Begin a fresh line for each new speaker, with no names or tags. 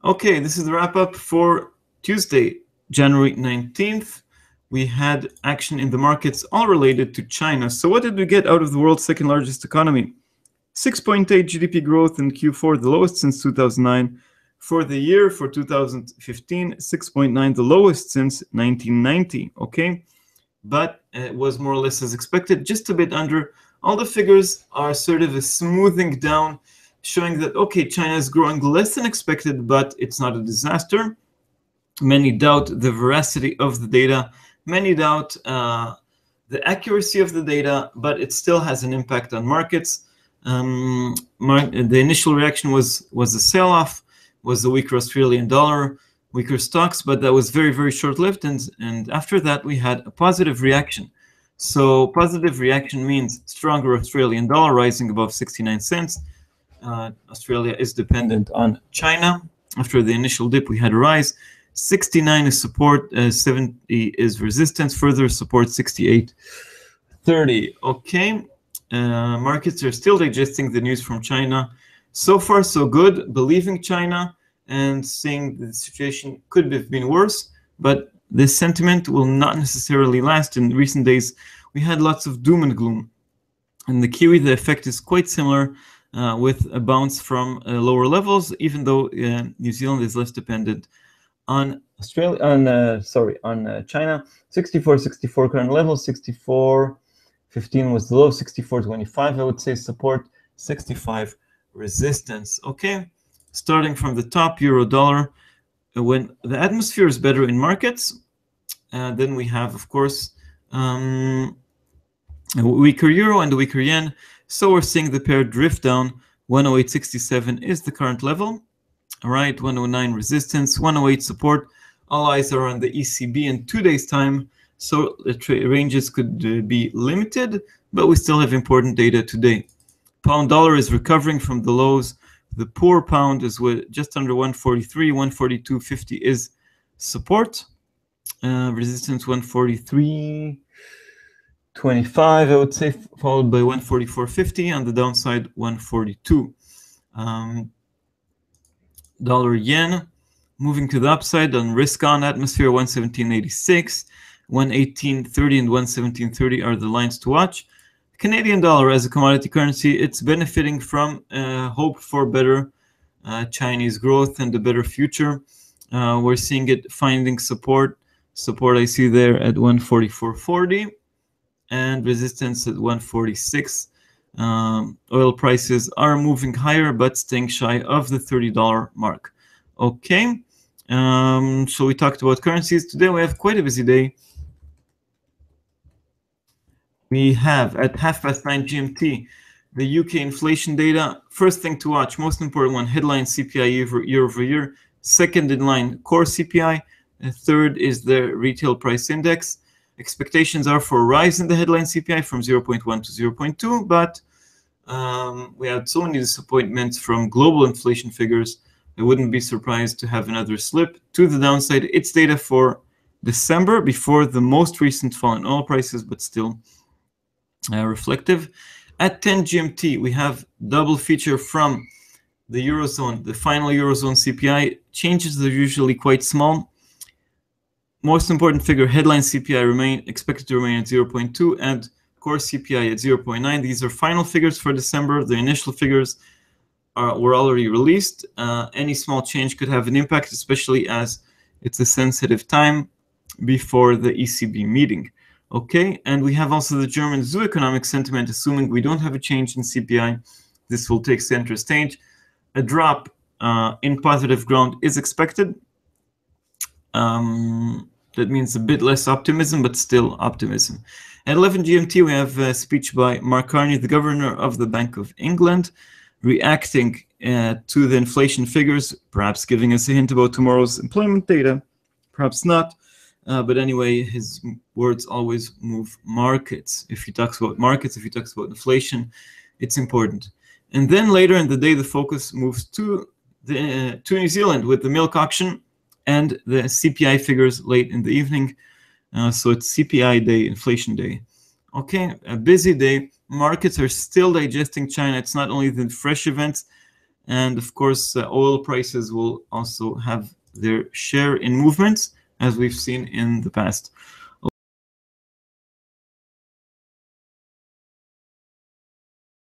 Okay, this is the wrap-up for Tuesday, January 19th. We had action in the markets all related to China. So what did we get out of the world's second largest economy? 6.8 GDP growth in Q4, the lowest since 2009. For the year, for 2015, 6.9, the lowest since 1990, okay? But it was more or less as expected, just a bit under. All the figures are sort of a smoothing down, showing that, okay, China is growing less than expected, but it's not a disaster. Many doubt the veracity of the data. Many doubt the accuracy of the data, but it still has an impact on markets. The initial reaction was a sell-off, was the weaker Australian dollar, weaker stocks, but that was very, very short-lived. And after that, we had a positive reaction. So positive reaction means stronger Australian dollar rising above 69 cents. Australia is dependent on China. After the initial dip, we had a rise. 69 is support, 70 is resistance, further support 68.30. Okay, markets are still digesting the news from China. So far, so good, believing China and seeing the situation could have been worse, but this sentiment will not necessarily last. In recent days, we had lots of doom and gloom. In the Kiwi, the effect is quite similar, with a bounce from lower levels, even though New Zealand is less dependent on China. 64.64 current level, 64.15 was the low, 64.25 I would say support, 65 resistance. Okay, starting from the top, euro dollar. When the atmosphere is better in markets, then we have, of course, a weaker euro and a weaker yen. So we're seeing the pair drift down. 108.67 is the current level. All right, 109 resistance, 108 support. All eyes are on the ECB in 2 days' time. So the ranges could be limited, but we still have important data today. Pound dollar is recovering from the lows. The poor pound is with just under 143, 142.50 is support. Resistance 143.25, I would say, followed by 144.50. On the downside, 142. Dollar yen moving to the upside on risk on atmosphere, 117.86, 118.30 and 117.30 are the lines to watch. Canadian dollar as a commodity currency, it's benefiting from hope for better Chinese growth and a better future. We're seeing it finding support. Support I see there at 144.40 and resistance at 146. Oil prices are moving higher, but staying shy of the $30 mark. Okay, so we talked about currencies. Today we have quite a busy day. We have at 9:30 GMT the UK inflation data. First thing to watch, most important one, headline CPI year over year. Second in line, core CPI. And third is the retail price index. Expectations are for a rise in the headline CPI from 0.1 to 0.2, but we had so many disappointments from global inflation figures. I wouldn't be surprised to have another slip to the downside. It's data for December before the most recent fall in oil prices, but still reflective. At 10 GMT, we have double feature from the Eurozone. The final Eurozone CPI changes are usually quite small. Most important figure, headline CPI expected to remain at 0.2 and core CPI at 0.9. These are final figures for December. The initial figures were already released. Any small change could have an impact, especially as it's a sensitive time before the ECB meeting. Okay, and we have also the German zoo economic sentiment, assuming we don't have a change in CPI. This will take center stage. A drop in positive ground is expected. That means a bit less optimism, but still optimism. At 11 GMT, we have a speech by Mark Carney, the governor of the Bank of England, reacting to the inflation figures, perhaps giving us a hint about tomorrow's employment data, perhaps not. But anyway, his words always move markets. If he talks about markets, if he talks about inflation, it's important. And then later in the day, the focus moves to New Zealand with the milk auction and the CPI figures late in the evening. So it's CPI day, inflation day. Okay, a busy day. Markets are still digesting China. It's not only the fresh events. And of course, oil prices will also have their share in movements, as we've seen in the past.